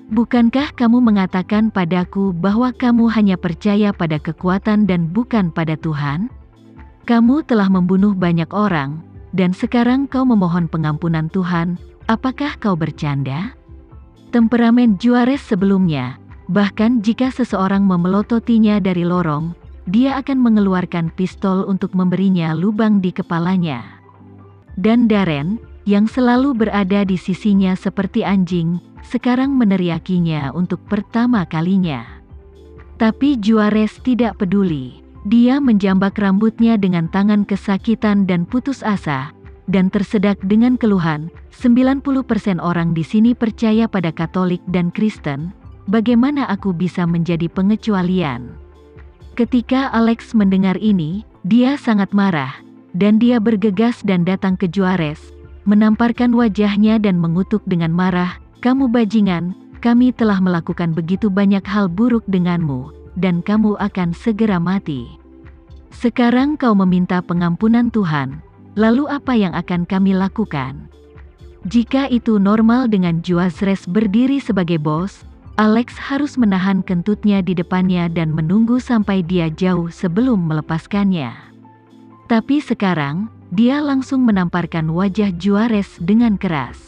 Bukankah kamu mengatakan padaku bahwa kamu hanya percaya pada kekuatan dan bukan pada Tuhan? Kamu telah membunuh banyak orang, dan sekarang kau memohon pengampunan Tuhan. Apakah kau bercanda? Temperamen Juarez sebelumnya, bahkan jika seseorang memelototinya dari lorong, dia akan mengeluarkan pistol untuk memberinya lubang di kepalanya. Dan Darren, yang selalu berada di sisinya seperti anjing, sekarang meneriakinya untuk pertama kalinya. Tapi Juarez tidak peduli. Dia menjambak rambutnya dengan tangan kesakitan dan putus asa, dan tersedak dengan keluhan. 90% orang di sini percaya pada Katolik dan Kristen. Bagaimana aku bisa menjadi pengecualian? Ketika Alex mendengar ini, dia sangat marah, dan dia bergegas dan datang ke Juarez, menamparkan wajahnya dan mengutuk dengan marah, "Kamu bajingan, kami telah melakukan begitu banyak hal buruk denganmu, dan kamu akan segera mati. Sekarang kau meminta pengampunan Tuhan, lalu apa yang akan kami lakukan?" Jika itu normal dengan Juarez berdiri sebagai bos, Alex harus menahan kentutnya di depannya dan menunggu sampai dia jauh sebelum melepaskannya. Tapi sekarang, dia langsung menamparkan wajah Juarez dengan keras.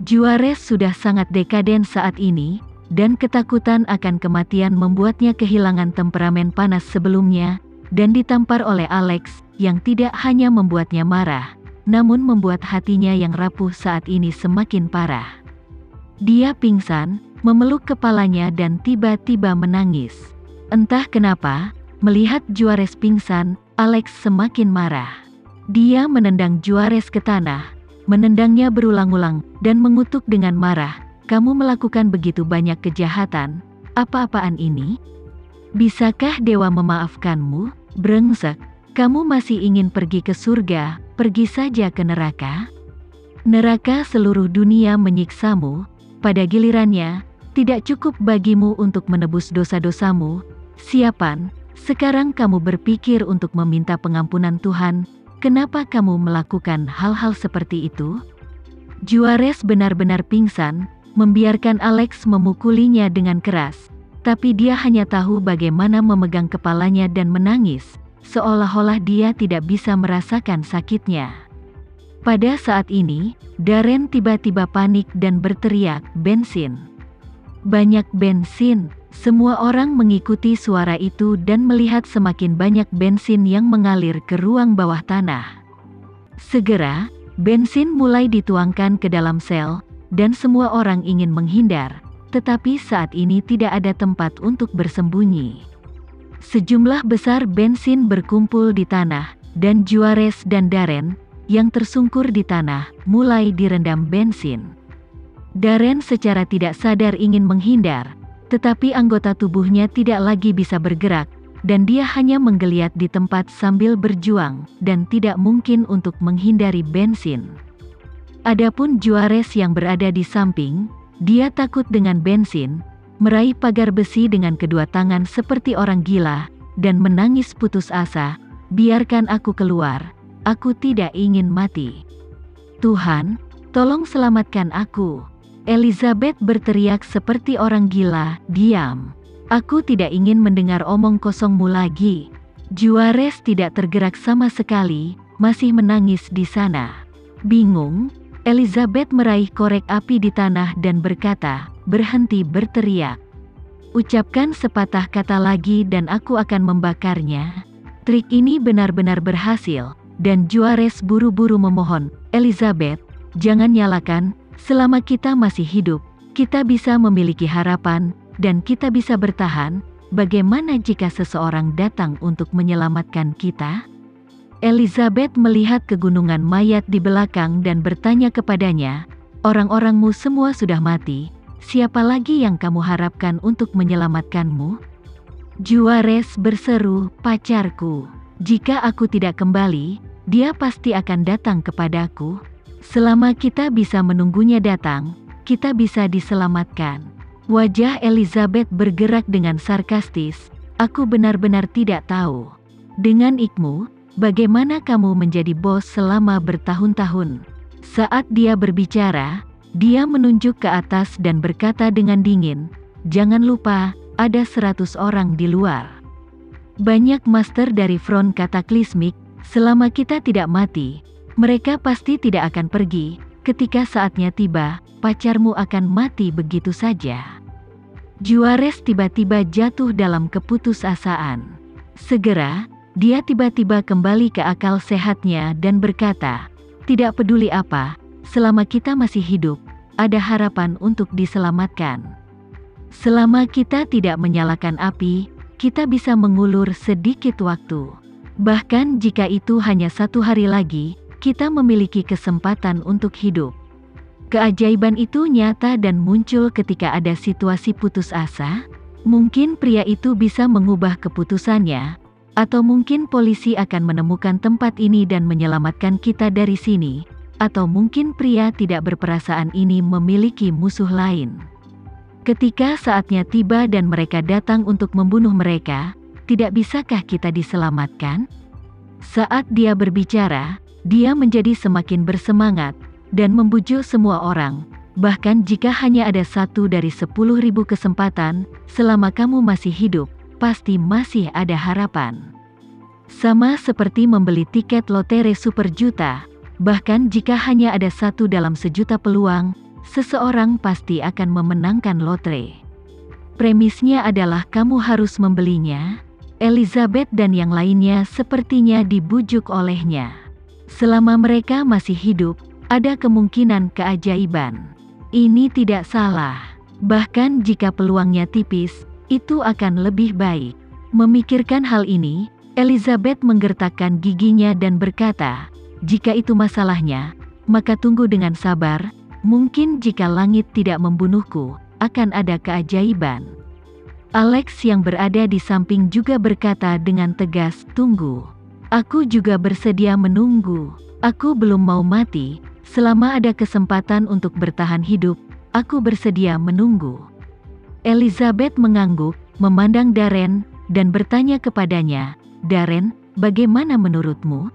Juarez sudah sangat dekaden saat ini, dan ketakutan akan kematian membuatnya kehilangan temperamen panas sebelumnya, dan ditampar oleh Alex, yang tidak hanya membuatnya marah, namun membuat hatinya yang rapuh saat ini semakin parah. Dia pingsan, memeluk kepalanya dan tiba-tiba menangis. Entah kenapa, melihat Juarez pingsan, Alex semakin marah. Dia menendang Juarez ke tanah, menendangnya berulang-ulang, dan mengutuk dengan marah, "Kamu melakukan begitu banyak kejahatan, apa-apaan ini? Bisakah dewa memaafkanmu? Brengsek, kamu masih ingin pergi ke surga, pergi saja ke neraka. Neraka seluruh dunia menyiksamu, pada gilirannya, tidak cukup bagimu untuk menebus dosa-dosamu. Siapan, sekarang kamu berpikir untuk meminta pengampunan Tuhan. Kenapa kamu melakukan hal-hal seperti itu?" Juarez benar-benar pingsan, membiarkan Alex memukulinya dengan keras. Tapi dia hanya tahu bagaimana memegang kepalanya dan menangis, seolah-olah dia tidak bisa merasakan sakitnya. Pada saat ini, Darren tiba-tiba panik dan berteriak, "Bensin! Banyak bensin!" Semua orang mengikuti suara itu dan melihat semakin banyak bensin yang mengalir ke ruang bawah tanah. Segera, bensin mulai dituangkan ke dalam sel, dan semua orang ingin menghindar, tetapi saat ini tidak ada tempat untuk bersembunyi. Sejumlah besar bensin berkumpul di tanah, dan Juarez dan Darren, yang tersungkur di tanah, mulai direndam bensin. Darren secara tidak sadar ingin menghindar, tetapi anggota tubuhnya tidak lagi bisa bergerak, dan dia hanya menggeliat di tempat sambil berjuang, dan tidak mungkin untuk menghindari bensin. Adapun Juarez yang berada di samping, dia takut dengan bensin, meraih pagar besi dengan kedua tangan seperti orang gila, dan menangis putus asa, "Biarkan aku keluar, aku tidak ingin mati. Tuhan, tolong selamatkan aku." Elizabeth berteriak seperti orang gila, "Diam. Aku tidak ingin mendengar omong kosongmu lagi." Juarez tidak tergerak sama sekali, masih menangis di sana. Bingung, Elizabeth meraih korek api di tanah dan berkata, "Berhenti berteriak. Ucapkan sepatah kata lagi dan aku akan membakarnya." Trik ini benar-benar berhasil, dan Juarez buru-buru memohon, "Elizabeth, jangan nyalakan. Selama kita masih hidup, kita bisa memiliki harapan, dan kita bisa bertahan. Bagaimana jika seseorang datang untuk menyelamatkan kita?" Elizabeth melihat ke gunungan mayat di belakang dan bertanya kepadanya, "Orang-orangmu semua sudah mati, siapa lagi yang kamu harapkan untuk menyelamatkanmu?" Juarez berseru, "Pacarku. Jika aku tidak kembali, dia pasti akan datang kepadaku. Selama kita bisa menunggunya datang, kita bisa diselamatkan." Wajah Elizabeth bergerak dengan sarkastis, "Aku benar-benar tidak tahu. Dengan ikmu, bagaimana kamu menjadi bos selama bertahun-tahun?" Saat dia berbicara, Dia menunjuk ke atas dan berkata dengan dingin, "Jangan lupa, ada 100 orang di luar. Banyak master dari front kataklismik, selama kita tidak mati, mereka pasti tidak akan pergi. Ketika saatnya tiba, pacarmu akan mati begitu saja." Juarez tiba-tiba jatuh dalam keputusasaan. Segera, dia tiba-tiba kembali ke akal sehatnya dan berkata, "Tidak peduli apa, selama kita masih hidup, ada harapan untuk diselamatkan. Selama kita tidak menyalakan api, kita bisa mengulur sedikit waktu. Bahkan jika itu hanya 1 hari lagi, kita memiliki kesempatan untuk hidup." Keajaiban itu nyata dan muncul ketika ada situasi putus asa. Mungkin pria itu bisa mengubah keputusannya, atau mungkin polisi akan menemukan tempat ini dan menyelamatkan kita dari sini, atau mungkin pria tidak berperasaan ini memiliki musuh lain. Ketika saatnya tiba dan mereka datang untuk membunuh mereka, tidak bisakah kita diselamatkan? Saat dia berbicara, dia menjadi semakin bersemangat dan membujuk semua orang. Bahkan jika hanya ada 1 dari 10.000 kesempatan, selama kamu masih hidup, pasti masih ada harapan. Sama seperti membeli tiket lotre super juta, bahkan jika hanya ada 1 dalam sejuta peluang, seseorang pasti akan memenangkan lotre. Premisnya adalah kamu harus membelinya. Elizabeth dan yang lainnya sepertinya dibujuk olehnya. Selama mereka masih hidup, ada kemungkinan keajaiban. Ini tidak salah. Bahkan jika peluangnya tipis, itu akan lebih baik. Memikirkan hal ini, Elizabeth menggertakkan giginya dan berkata, "Jika itu masalahnya, maka tunggu dengan sabar. Mungkin jika langit tidak membunuhku, akan ada keajaiban." Alex yang berada di samping juga berkata dengan tegas, "Tunggu. Aku juga bersedia menunggu. Aku belum mau mati. Selama ada kesempatan untuk bertahan hidup, aku bersedia menunggu." Elizabeth mengangguk, memandang Darren, dan bertanya kepadanya, "Darren, bagaimana menurutmu?"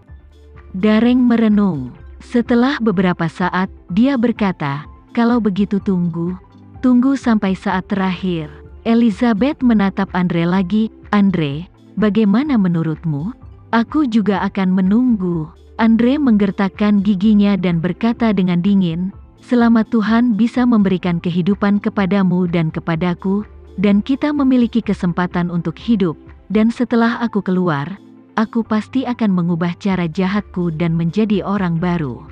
Darren merenung. Setelah beberapa saat, dia berkata, "Kalau begitu tunggu sampai saat terakhir." Elizabeth menatap Andre lagi. "Andre, bagaimana menurutmu?" "Aku juga akan menunggu." Andre menggertakkan giginya dan berkata dengan dingin, "Selama Tuhan bisa memberikan kehidupan kepadamu dan kepadaku, dan kita memiliki kesempatan untuk hidup, dan setelah aku keluar, aku pasti akan mengubah cara jahatku dan menjadi orang baru."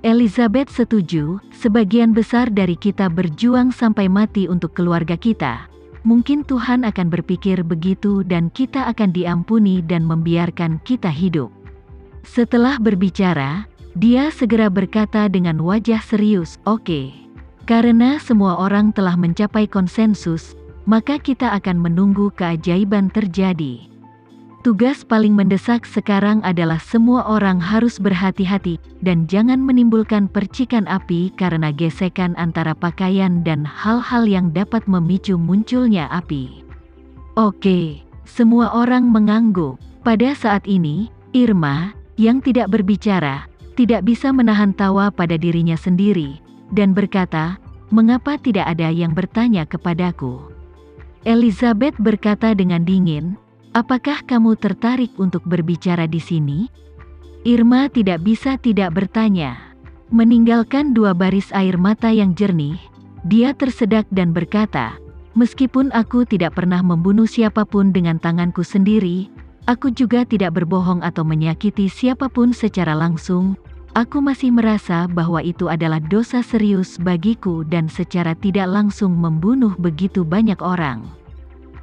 Elizabeth setuju. Sebagian besar dari kita berjuang sampai mati untuk keluarga kita. Mungkin Tuhan akan berpikir begitu dan kita akan diampuni dan membiarkan kita hidup. Setelah berbicara, dia segera berkata dengan wajah serius, "Oke. Karena semua orang telah mencapai konsensus, maka kita akan menunggu keajaiban terjadi. Tugas paling mendesak sekarang adalah semua orang harus berhati-hati dan jangan menimbulkan percikan api karena gesekan antara pakaian dan hal-hal yang dapat memicu munculnya api." Oke, semua orang mengangguk. Pada saat ini, Irma, yang tidak berbicara, tidak bisa menahan tawa pada dirinya sendiri, dan berkata, "Mengapa tidak ada yang bertanya kepadaku?" Elizabeth berkata dengan dingin, "Apakah kamu tertarik untuk berbicara di sini?" Irma tidak bisa tidak bertanya. Meninggalkan 2 baris air mata yang jernih, dia tersedak dan berkata, "Meskipun aku tidak pernah membunuh siapapun dengan tanganku sendiri, aku juga tidak berbohong atau menyakiti siapapun secara langsung. Aku masih merasa bahwa itu adalah dosa serius bagiku dan secara tidak langsung membunuh begitu banyak orang.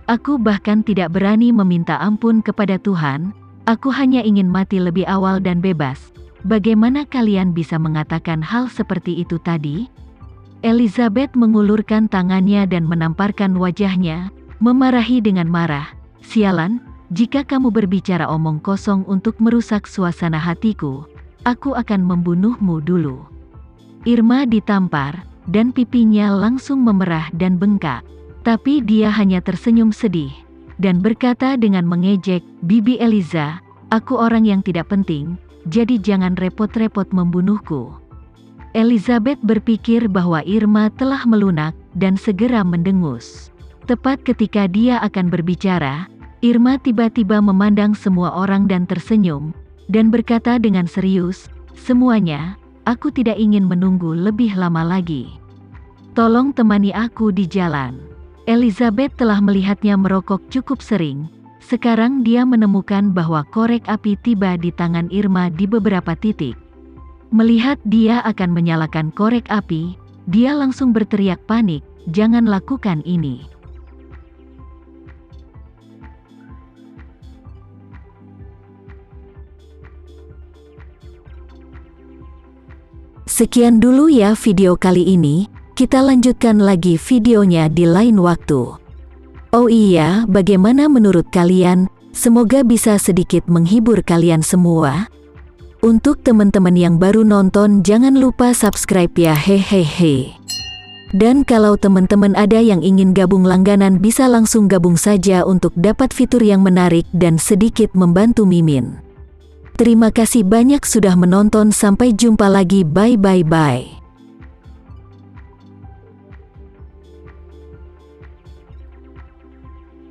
Aku bahkan tidak berani meminta ampun kepada Tuhan. Aku hanya ingin mati lebih awal dan bebas. Bagaimana kalian bisa mengatakan hal seperti itu tadi?" Elizabeth mengulurkan tangannya dan menamparkan wajahnya, memarahi dengan marah, "Sialan! Jika kamu berbicara omong kosong untuk merusak suasana hatiku, aku akan membunuhmu dulu." Irma ditampar, dan pipinya langsung memerah dan bengkak. Tapi dia hanya tersenyum sedih, dan berkata dengan mengejek, "Bibi Eliza, aku orang yang tidak penting, jadi jangan repot-repot membunuhku." Elizabeth berpikir bahwa Irma telah melunak dan segera mendengus. Tepat ketika dia akan berbicara, Irma tiba-tiba memandang semua orang dan tersenyum, dan berkata dengan serius, "Semuanya, aku tidak ingin menunggu lebih lama lagi. Tolong temani aku di jalan." Elizabeth telah melihatnya merokok cukup sering. Sekarang dia menemukan bahwa korek api tiba di tangan Irma di beberapa titik. Melihat dia akan menyalakan korek api, dia langsung berteriak panik, "Jangan lakukan ini." Sekian dulu ya video kali ini, kita lanjutkan lagi videonya di lain waktu. Oh iya, bagaimana menurut kalian? Semoga bisa sedikit menghibur kalian semua. Untuk teman-teman yang baru nonton, jangan lupa subscribe ya, hehehe. Dan kalau teman-teman ada yang ingin gabung langganan, bisa langsung gabung saja untuk dapat fitur yang menarik dan sedikit membantu Mimin. Terima kasih banyak sudah menonton, sampai jumpa lagi, bye.